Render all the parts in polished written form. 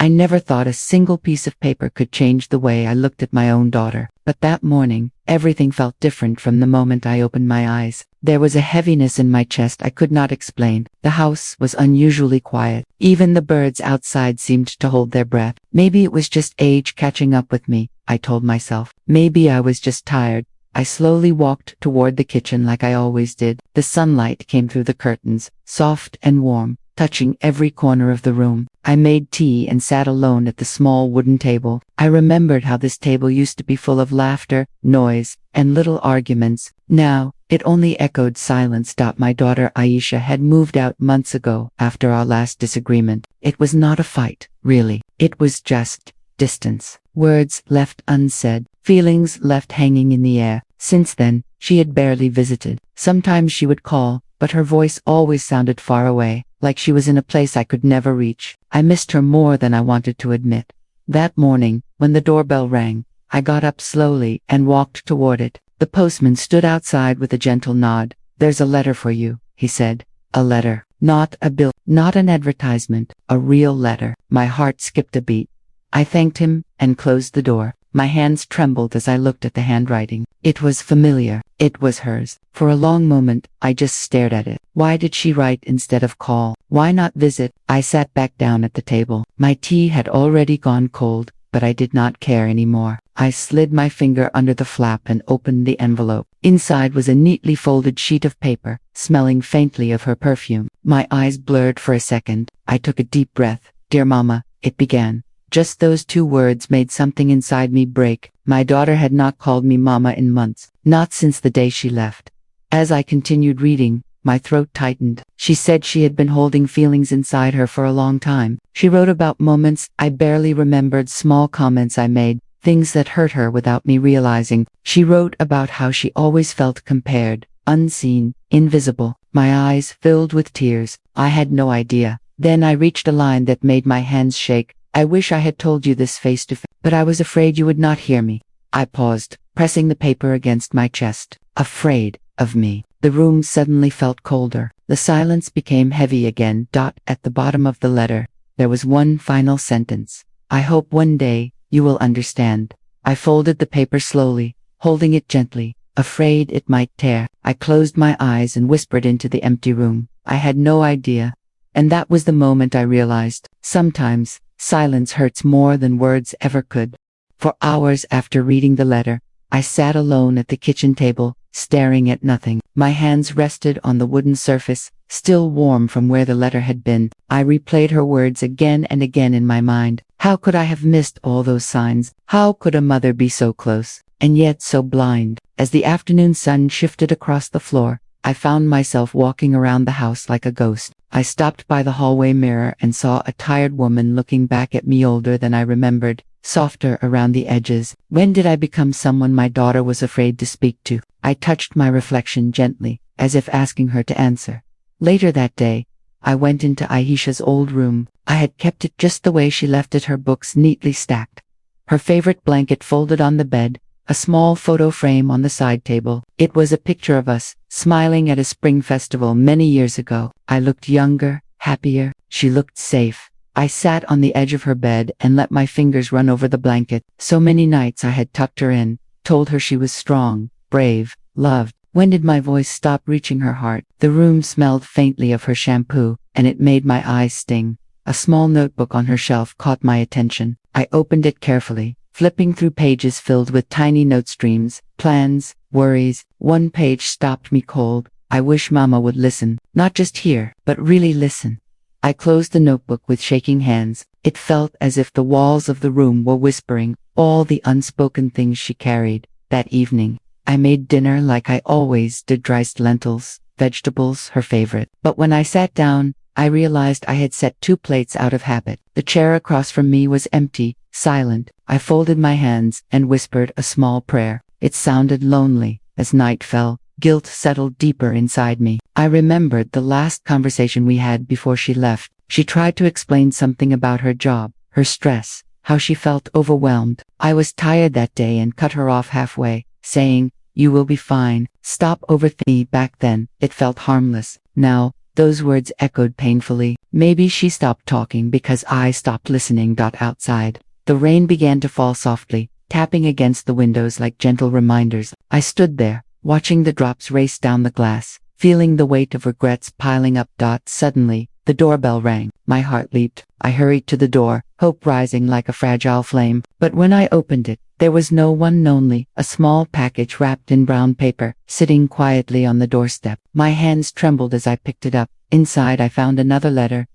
I never thought a single piece of paper could change the way I looked at my own daughter. But that morning, everything felt different from the moment I opened my eyes. There was a heaviness in my chest I could not explain. The house was unusually quiet. Even the birds outside seemed to hold their breath. Maybe it was just age catching up with me, I told myself. Maybe I was just tired. I slowly walked toward the kitchen like I always did. The sunlight came through the curtains, soft and warm, touching every corner of the room. I made tea and sat alone at the small wooden table. I remembered how this table used to be full of laughter, noise, and little arguments. Now, it only echoed silence. My daughter Aisha had moved out months ago after our last disagreement. It was not a fight, really. It was just distance. Words left unsaid, feelings left hanging in the air. Since then, she had barely visited. Sometimes she would call, but her voice always sounded far away, like she was in a place I could never reach. I missed her more than I wanted to admit. That morning, when the doorbell rang, I got up slowly and walked toward it. The postman stood outside with a gentle nod. "There's a letter for you," he said. A letter. Not a bill, not an advertisement, a real letter. My heart skipped a beat. I thanked him and closed the door. My hands trembled as I looked at the handwriting. It was familiar. It was hers. For a long moment, I just stared at it. Why did she write instead of call? Why not visit? I sat back down at the table. My tea had already gone cold, but I did not care anymore. I slid my finger under the flap and opened the envelope. Inside was a neatly folded sheet of paper, smelling faintly of her perfume. My eyes blurred for a second. I took a deep breath. "Dear Mama," it began. Just those two words made something inside me break. My daughter had not called me Mama in months, not since the day she left. As I continued reading, my throat tightened. She said she had been holding feelings inside her for a long time. She wrote about moments I barely remembered, small comments I made, things that hurt her without me realizing. She wrote about how she always felt compared, unseen, invisible. My eyes filled with tears. I had no idea. Then I reached a line that made my hands shake. "I wish I had told you this face to face, but I was afraid you would not hear me." I paused, pressing the paper against my chest. Afraid of me. The room suddenly felt colder. The silence became heavy again. At the bottom of the letter, there was one final sentence. "I hope one day, you will understand." I folded the paper slowly, holding it gently, afraid it might tear. I closed my eyes and whispered into the empty room. I had no idea. And that was the moment I realized, sometimes, silence hurts more than words ever could. For hours after reading the letter, I sat alone at the kitchen table, staring at nothing. My hands rested on the wooden surface, still warm from where the letter had been. I replayed her words again and again in my mind. How could I have missed all those signs? How could a mother be so close, and yet so blind? As the afternoon sun shifted across the floor, I found myself walking around the house like a ghost. I stopped by the hallway mirror and saw a tired woman looking back at me, older than I remembered, softer around the edges. When did I become someone my daughter was afraid to speak to? I touched my reflection gently, as if asking her to answer. Later that day, I went into Aisha's old room. I had kept it just the way she left it, her books neatly stacked, her favorite blanket folded on the bed, a small photo frame on the side table. It was a picture of us, smiling at a spring festival many years ago. I looked younger, happier. She looked safe. I sat on the edge of her bed and let my fingers run over the blanket. So many nights I had tucked her in, told her she was strong, brave, loved. When did my voice stop reaching her heart? The room smelled faintly of her shampoo, and it made my eyes sting. A small notebook on her shelf caught my attention. I opened it carefully, flipping through pages filled with tiny note streams, plans, worries. One page stopped me cold. "I wish Mama would listen. Not just hear, but really listen." I closed the notebook with shaking hands. It felt as if the walls of the room were whispering all the unspoken things she carried. That evening, I made dinner like I always did, diced lentils, vegetables, her favorite. But when I sat down, I realized I had set 2 plates out of habit. The chair across from me was empty, silent. I folded my hands and whispered a small prayer. It sounded lonely. As night fell, guilt settled deeper inside me. I remembered the last conversation we had before she left. She tried to explain something about her job, her stress, how she felt overwhelmed. I was tired that day and cut her off halfway, saying, "You will be fine. Stop overthinking." Back then, it felt harmless. Now, Those words echoed painfully. Maybe she stopped talking because I stopped listening. Outside, the rain began to fall softly, tapping against the windows like gentle reminders. I stood there, watching the drops race down the glass, feeling the weight of regrets piling up. Suddenly, the doorbell rang. My heart leaped. I hurried to the door, hope rising like a fragile flame. But when I opened it, there was no one, only a small package wrapped in brown paper, sitting quietly on the doorstep. My hands trembled as I picked it up. Inside I found another letter.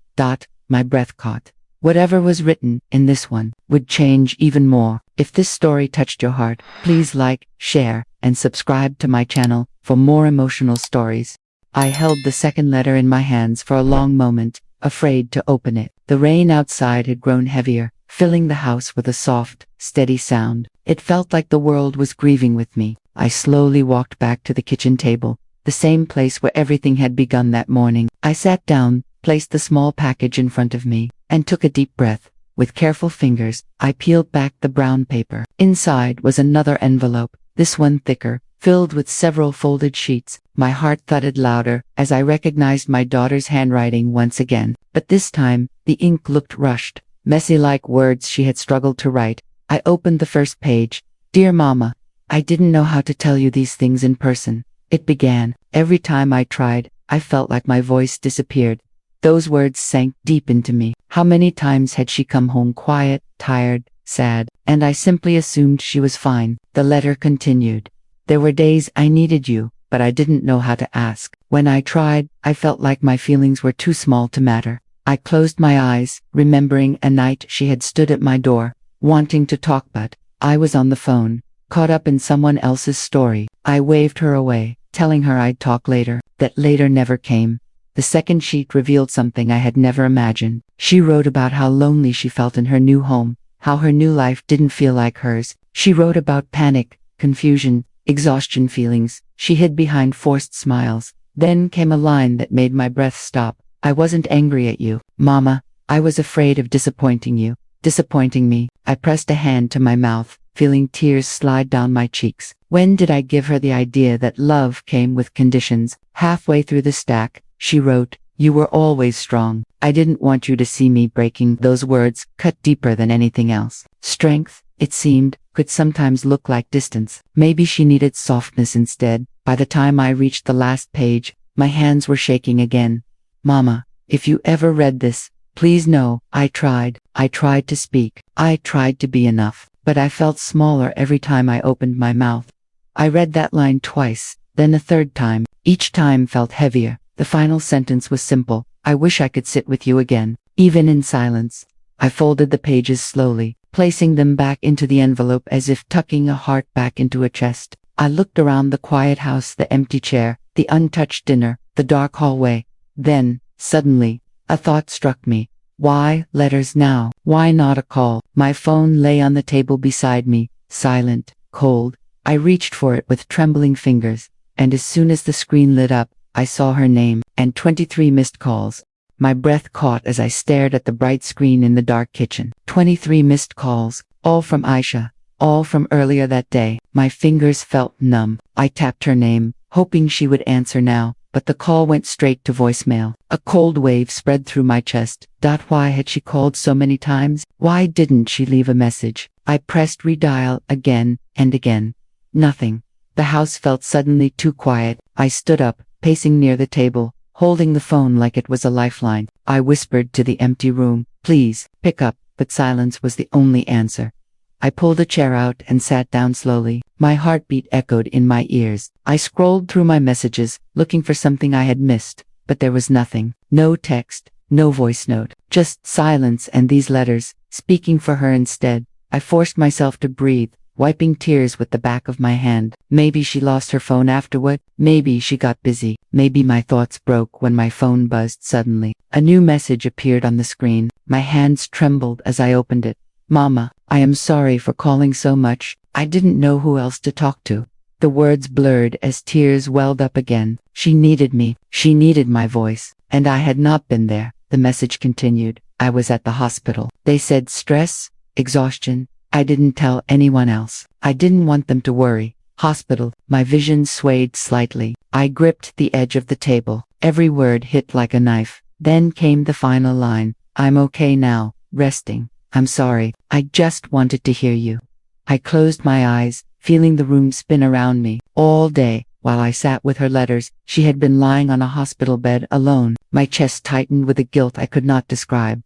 My breath caught. Whatever was written in this one would change even more. If this story touched your heart, please like, share, and subscribe to my channel for more emotional stories. I held the second letter in my hands for a long moment, afraid to open it. The rain outside had grown heavier, filling the house with a soft, steady sound. It felt like the world was grieving with me. I slowly walked back to the kitchen table, the same place where everything had begun that morning. I sat down, placed the small package in front of me, and took a deep breath. With careful fingers, I peeled back the brown paper. Inside was another envelope, this one thicker, filled with several folded sheets. My heart thudded louder as I recognized my daughter's handwriting once again. But this time, the ink looked rushed, messy like words she had struggled to write. I opened the first page. Dear Mama, I didn't know how to tell you these things in person. It began. Every time I tried, I felt like my voice disappeared. Those words sank deep into me. How many times had she come home quiet, tired, sad, and I simply assumed she was fine. The letter continued. There were days I needed you, but I didn't know how to ask. When I tried, I felt like my feelings were too small to matter. I closed my eyes, remembering a night she had stood at my door, wanting to talk, but I was on the phone, caught up in someone else's story. I waved her away, telling her I'd talk later. That later never came. The second sheet revealed something I had never imagined. She wrote about how lonely she felt in her new home, how her new life didn't feel like hers. She wrote about panic, confusion, exhaustion feelings she hid behind forced smiles. Then came a line that made my breath stop. I wasn't angry at you, Mama. I was afraid of disappointing you, disappointing me. I pressed a hand to my mouth, feeling tears slide down my cheeks. When did I give her the idea that love came with conditions? Halfway through the stack, she wrote, You were always strong. I didn't want you to see me breaking. Those words cut deeper than anything else. Strength, it seemed, could sometimes look like distance. Maybe she needed softness instead. By the time I reached the last page, my hands were shaking again. Mama, if you ever read this, please know, I tried to speak. I tried to be enough, but I felt smaller every time I opened my mouth. I read that line twice, then a third time. Each time felt heavier. The final sentence was simple. I wish I could sit with you again, even in silence. I folded the pages slowly, placing them back into the envelope as if tucking a heart back into a chest. I looked around the quiet house, the empty chair, the untouched dinner, the dark hallway. Then, suddenly, a thought struck me. Why letters now? Why not a call? My phone lay on the table beside me, silent, cold. I reached for it with trembling fingers, and as soon as the screen lit up, I saw her name, and 23 missed calls. My breath caught as I stared at the bright screen in the dark kitchen. 23 missed calls, all from Aisha, all from earlier that day. My fingers felt numb. I tapped her name, hoping she would answer now, but the call went straight to voicemail. A cold wave spread through my chest. Why had she called so many times? Why didn't she leave a message? I pressed redial again and again. Nothing. The house felt suddenly too quiet. I stood up, pacing near the table, holding the phone like it was a lifeline. I whispered to the empty room, please, pick up, but silence was the only answer. I pulled a chair out and sat down slowly. My heartbeat echoed in my ears. I scrolled through my messages, looking for something I had missed, but there was nothing. No text, no voice note, just silence and these letters, speaking for her instead. I forced myself to breathe, wiping tears with the back of my hand. Maybe she lost her phone afterward. Maybe she got busy. Maybe my thoughts broke when my phone buzzed suddenly. A new message appeared on the screen. My hands trembled as I opened it. Mama, I am sorry for calling so much. I didn't know who else to talk to. The words blurred as tears welled up again. She needed me. She needed my voice. And I had not been there. The message continued. I was at the hospital. They said stress, exhaustion. I didn't tell anyone else. I didn't want them to worry. Hospital. My vision swayed slightly. I gripped the edge of the table. Every word hit like a knife. Then came the final line. I'm okay now, resting. I'm sorry, I just wanted to hear you. I closed my eyes, feeling the room spin around me. All day, while I sat with her letters, she had been lying on a hospital bed alone. My chest tightened with a guilt I could not describe.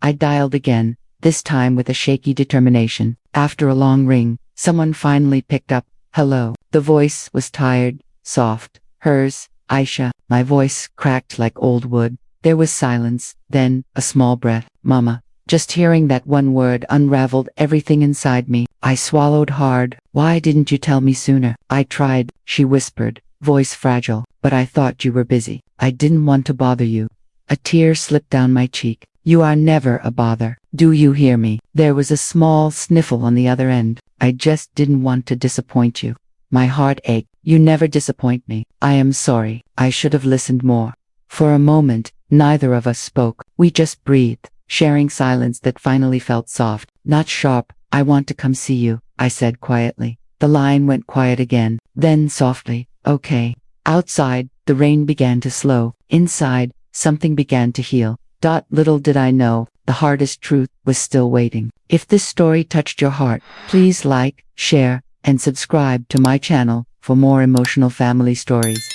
I dialed again, this time with a shaky determination. After a long ring, someone finally picked up. Hello. The voice was tired, soft. Hers, Aisha. My voice cracked like old wood. There was silence, then a small breath. Mama. Just hearing that one word unraveled everything inside me. I swallowed hard. Why didn't you tell me sooner? I tried, she whispered, voice fragile, but I thought you were busy. I didn't want to bother you. A tear slipped down my cheek. You are never a bother. Do you hear me? There was a small sniffle on the other end. I just didn't want to disappoint you. My heart ached. You never disappoint me. I am sorry. I should have listened more. For a moment, neither of us spoke. We just breathed, sharing silence that finally felt soft, not sharp. I want to come see you, I said quietly. The line went quiet again, then softly, okay. Outside, the rain began to slow. Inside, something began to heal. Little did I know, the hardest truth was still waiting. If this story touched your heart, please like, share, and subscribe to my channel for more emotional family stories.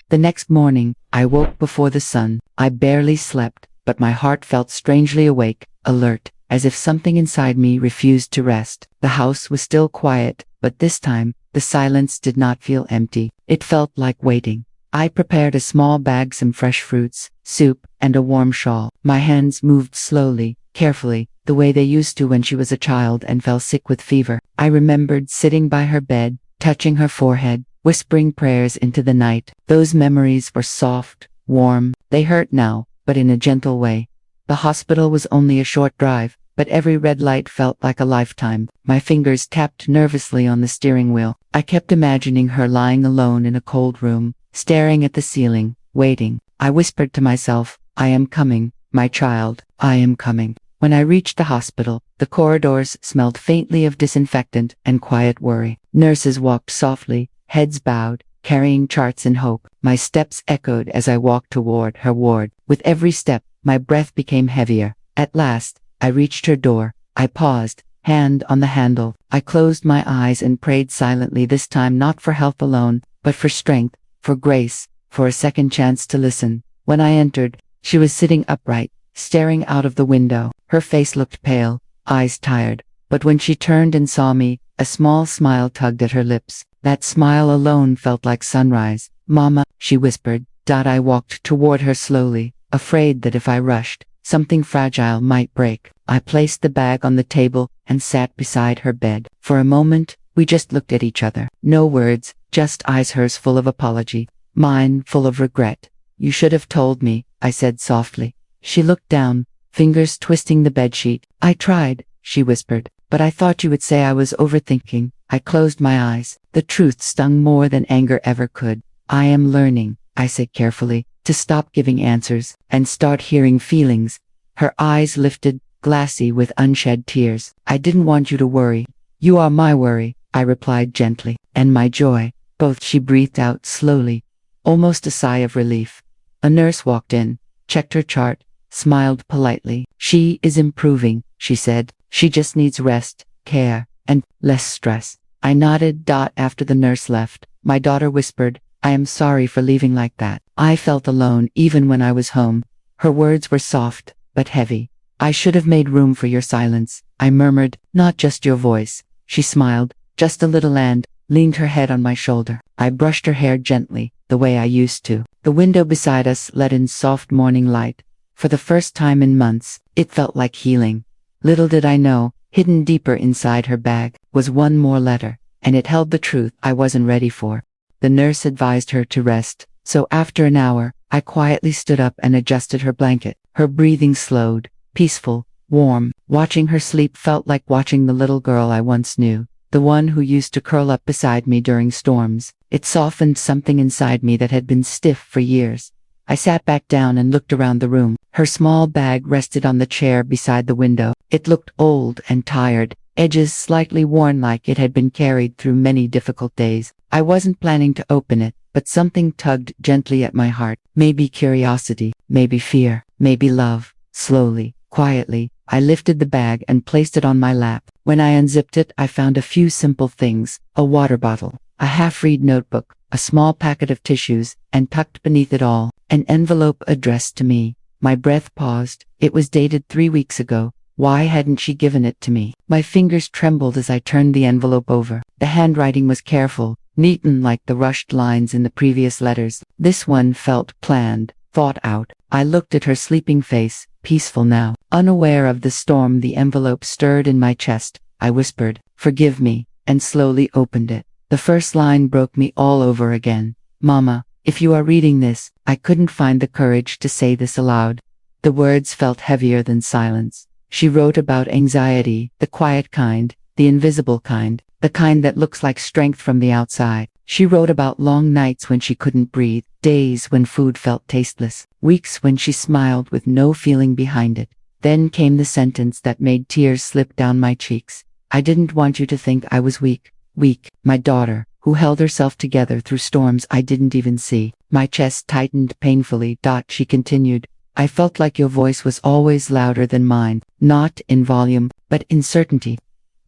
The next morning, I woke before the sun. I barely slept, but my heart felt strangely awake, alert, as if something inside me refused to rest. The house was still quiet, but this time, the silence did not feel empty. It felt like waiting. I prepared a small bag, some fresh fruits, soup, and a warm shawl. My hands moved slowly, carefully, the way they used to when she was a child and fell sick with fever. I remembered sitting by her bed, touching her forehead, whispering prayers into the night. Those memories were soft, warm. They hurt now, but in a gentle way. The hospital was only a short drive, but every red light felt like a lifetime. My fingers tapped nervously on the steering wheel. I kept imagining her lying alone in a cold room, staring at the ceiling, waiting. I whispered to myself, I am coming, my child, I am coming. When I reached the hospital, the corridors smelled faintly of disinfectant and quiet worry. Nurses walked softly, heads bowed, carrying charts in hope. My steps echoed as I walked toward her ward. With every step, my breath became heavier. At last, I reached her door. I paused, hand on the handle. I closed my eyes and prayed silently, this time not for health alone, but for strength, for grace, for a second chance to listen. When I entered, she was sitting upright, staring out of the window. Her face looked pale, eyes tired, but when she turned and saw me, a small smile tugged at her lips. That smile alone felt like sunrise. Mama, she whispered. I walked toward her slowly, afraid that if I rushed, something fragile might break. I placed the bag on the table and sat beside her bed. For a moment, we just looked at each other. No words, just eyes, hers full of apology, mine full of regret. You should have told me, I said softly. She looked down, fingers twisting the bedsheet. I tried, she whispered, but I thought you would say I was overthinking. I closed my eyes. The truth stung more than anger ever could. I am learning, I said carefully, to stop giving answers and start hearing feelings. Her eyes lifted, glassy with unshed tears. I didn't want you to worry. You are my worry, I replied gently, and my joy. Both. She breathed out slowly, almost a sigh of relief. A nurse walked in, checked her chart, smiled politely. She is improving, she said. She just needs rest, care, and less stress. I nodded. After the nurse left, my daughter whispered, I am sorry for leaving like that. I felt alone even when I was home. Her words were soft, but heavy. I should have made room for your silence, I murmured, not just your voice. She smiled, just a little, and leaned her head on my shoulder. I brushed her hair gently, the way I used to. The window beside us let in soft morning light. For the first time in months, it felt like healing. Little did I know, hidden deeper inside her bag, was one more letter, and it held the truth I wasn't ready for. The nurse advised her to rest, so after an hour, I quietly stood up and adjusted her blanket. Her breathing slowed, peaceful, warm. Watching her sleep felt like watching the little girl I once knew, the one who used to curl up beside me during storms. It softened something inside me that had been stiff for years. I sat back down and looked around the room. Her small bag rested on the chair beside the window. It looked old and tired, edges slightly worn, like it had been carried through many difficult days. I wasn't planning to open it, but something tugged gently at my heart. Maybe curiosity, maybe fear, maybe love. Slowly, quietly, I lifted the bag and placed it on my lap. When I unzipped it, I found a few simple things: a water bottle, a half-read notebook, a small packet of tissues, and tucked beneath it all, an envelope addressed to me. My breath paused. It was dated 3 weeks ago. Why hadn't she given it to me? My fingers trembled as I turned the envelope over. The handwriting was careful, neat, unlike the rushed lines in the previous letters. This one felt planned, thought out. I looked at her sleeping face, peaceful now. Unaware of the storm the envelope stirred in my chest, I whispered, "Forgive me," and slowly opened it. The first line broke me all over again. "Mama, if you are reading this," I couldn't find the courage to say this aloud. The words felt heavier than silence. She wrote about anxiety, the quiet kind, the invisible kind, the kind that looks like strength from the outside. She wrote about long nights when she couldn't breathe, days when food felt tasteless, weeks when she smiled with no feeling behind it. Then came the sentence that made tears slip down my cheeks. "I didn't want you to think I was weak." Weak, my daughter, who held herself together through storms I didn't even see. My chest tightened painfully. She continued, "I felt like your voice was always louder than mine, not in volume, but in certainty."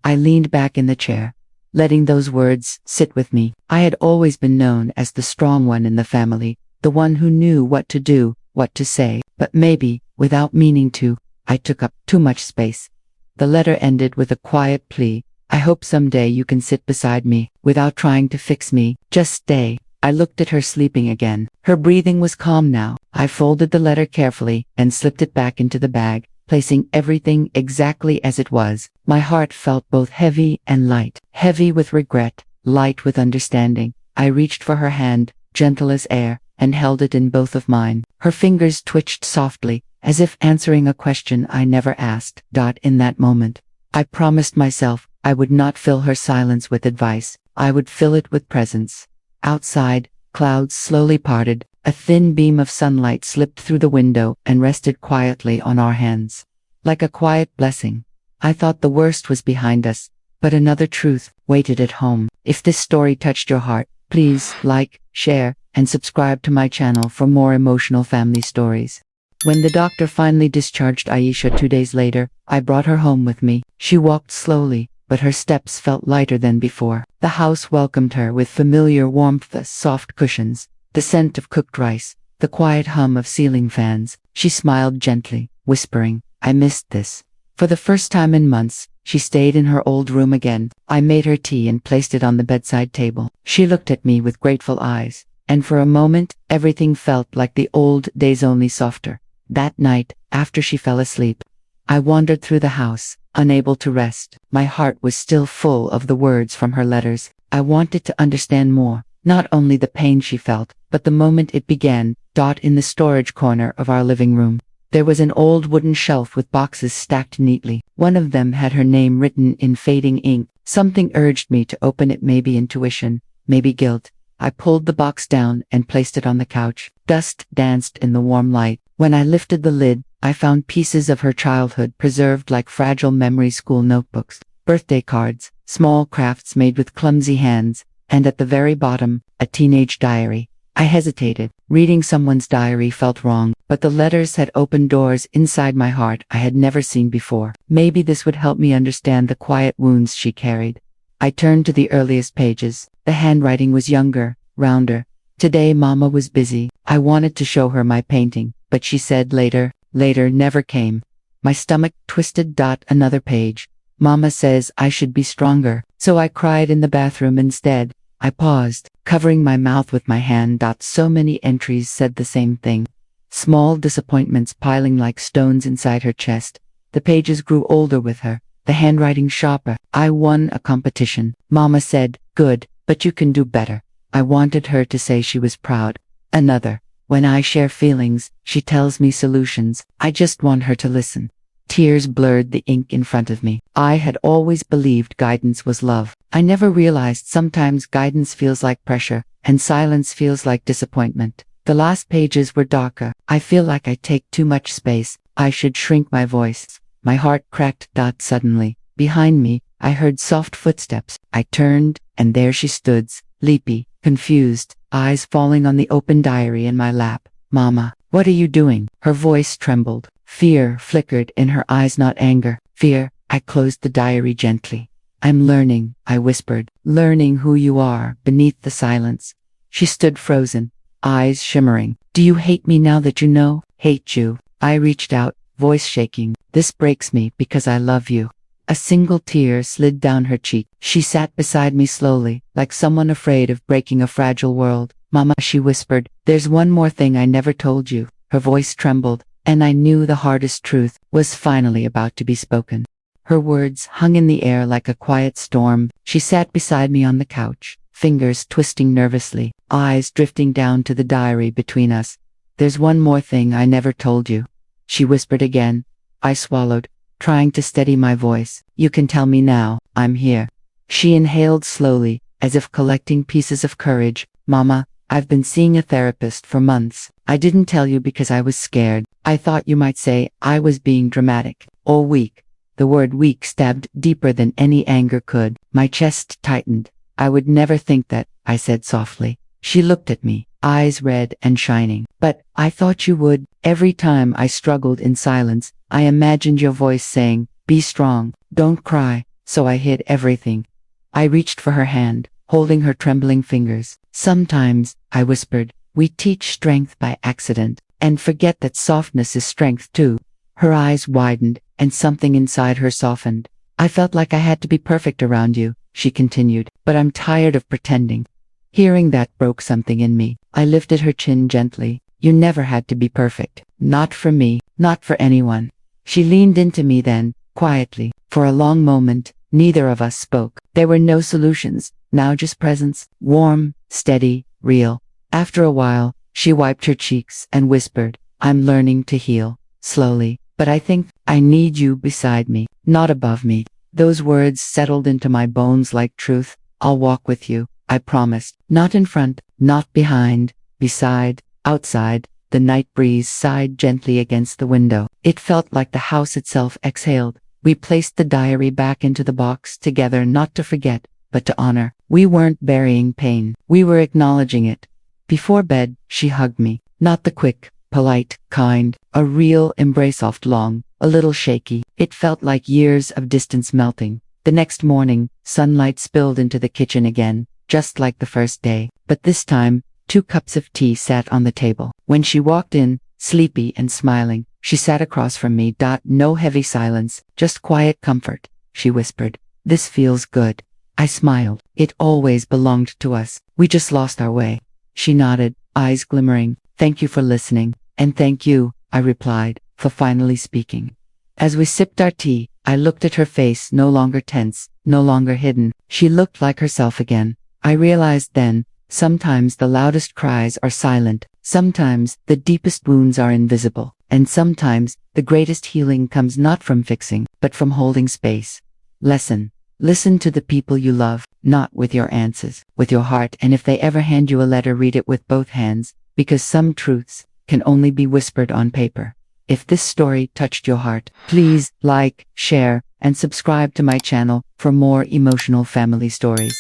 I leaned back in the chair, letting those words sit with me. I had always been known as the strong one in the family, the one who knew what to do, what to say, but maybe, without meaning to, I took up too much space. The letter ended with a quiet plea. "I hope someday you can sit beside me, without trying to fix me. Just stay." I looked at her sleeping again. Her breathing was calm now. I folded the letter carefully and slipped it back into the bag, placing everything exactly as it was. My heart felt both heavy and light. Heavy with regret, light with understanding. I reached for her hand, gentle as air, and held it in both of mine. Her fingers twitched softly, as if answering a question I never asked. In that moment, I promised myself I would not fill her silence with advice. I would fill it with presence. Outside, clouds slowly parted. A thin beam of sunlight slipped through the window and rested quietly on our hands. Like a quiet blessing. I thought the worst was behind us, but another truth waited at home. If this story touched your heart, please like, share, and subscribe to my channel for more emotional family stories. When the doctor finally discharged Aisha 2 days later, I brought her home with me. She walked slowly, but her steps felt lighter than before. The house welcomed her with familiar warmth, the soft cushions, the scent of cooked rice, the quiet hum of ceiling fans. She smiled gently, whispering, "I missed this." For the first time in months, she stayed in her old room again. I made her tea and placed it on the bedside table. She looked at me with grateful eyes, and for a moment, everything felt like the old days, only softer. That night, after she fell asleep, I wandered through the house, unable to rest. My heart was still full of the words from her letters. I wanted to understand more, not only the pain she felt, but the moment it began. In the storage corner of our living room, there was an old wooden shelf with boxes stacked neatly. One of them had her name written in fading ink. Something urged me to open it, maybe intuition, maybe guilt. I pulled the box down and placed it on the couch. Dust danced in the warm light. When I lifted the lid, I found pieces of her childhood preserved like fragile memory: school notebooks, birthday cards, small crafts made with clumsy hands, and at the very bottom, a teenage diary. I hesitated. Reading someone's diary felt wrong, but the letters had opened doors inside my heart I had never seen before. Maybe this would help me understand the quiet wounds she carried. I turned to the earliest pages. The handwriting was younger, rounder. Today Mama was busy. I wanted to show her my painting, but she said later never came. My stomach twisted. Another page. Mama says I should be stronger, so I cried in the bathroom instead. I paused, covering my mouth with my hand. So many entries said the same thing. Small disappointments piling like stones inside her chest. The pages grew older with her, the handwriting sharper. I won a competition. Mama said, "Good, but you can do better." I wanted her to say she was proud. Another. When I share feelings, she tells me solutions. I just want her to listen. Tears blurred the ink in front of me. I had always believed guidance was love. I never realized sometimes guidance feels like pressure, and silence feels like disappointment. The last pages were darker. I feel like I take too much space. I should shrink my voice. My heart cracked. Suddenly, behind me, I heard soft footsteps. I turned, and there she stood, sleepy, confused, eyes falling on the open diary in my lap. Mama, what are you doing? Her voice trembled. Fear flickered in her eyes, not anger. Fear. I closed the diary gently. I'm learning, I whispered, learning who you are beneath the silence. She stood frozen, eyes shimmering. Do you hate me now that you know? Hate you. I reached out, voice shaking. This breaks me because I love you. A single tear slid down her cheek. She sat beside me slowly, like someone afraid of breaking a fragile world. Mama, she whispered, there's one more thing I never told you. Her voice trembled, and I knew the hardest truth was finally about to be spoken. Her words hung in the air like a quiet storm. She sat beside me on the couch, fingers twisting nervously, eyes drifting down to the diary between us. There's one more thing I never told you. She whispered again. I swallowed, trying to steady my voice. You can tell me now, I'm here. She inhaled slowly, as if collecting pieces of courage. Mama, I've been seeing a therapist for months. I didn't tell you because I was scared. I thought you might say I was being dramatic, or weak. The word weak stabbed deeper than any anger could. My chest tightened. I would never think that, I said softly. She looked at me, eyes red and shining. But I thought you would. Every time I struggled in silence, I imagined your voice saying, be strong, don't cry. So I hid everything. I reached for her hand, holding her trembling fingers. Sometimes, I whispered, we teach strength by accident, and forget that softness is strength too. Her eyes widened, and something inside her softened. I felt like I had to be perfect around you, she continued, but I'm tired of pretending. Hearing that broke something in me. I lifted her chin gently. You never had to be perfect. Not for me, not for anyone. She leaned into me then, quietly. For a long moment, neither of us spoke. There were no solutions, now just presence, warm, steady, real. After a while, she wiped her cheeks and whispered, I'm learning to heal, slowly. But I think I need you beside me, not above me. Those words settled into my bones like truth. I'll walk with you, I promised. Not in front, not behind, beside, outside. The night breeze sighed gently against the window. It felt like the house itself exhaled. We placed the diary back into the box together, not to forget, but to honor. We weren't burying pain. We were acknowledging it. Before bed, she hugged me. Not the quick, polite, kind, a real embrace, soft, long, a little shaky. It felt like years of distance melting. The next morning, sunlight spilled into the kitchen again, just like the first day. But this time, 2 cups of tea sat on the table. When she walked in, sleepy and smiling, she sat across from me. No heavy silence, just quiet comfort. She whispered, this feels good. I smiled. It always belonged to us. We just lost our way. She nodded, eyes glimmering. Thank you for listening. And thank you, I replied, for finally speaking. As we sipped our tea, I looked at her face, no longer tense, no longer hidden. She looked like herself again. I realized then, sometimes the loudest cries are silent, sometimes the deepest wounds are invisible, and sometimes the greatest healing comes not from fixing, but from holding space. Listen to the people you love, not with your answers, with your heart. And if they ever hand you a letter, read it with both hands, because some truths can only be whispered on paper. If this story touched your heart, please like, share, and subscribe to my channel for more emotional family stories.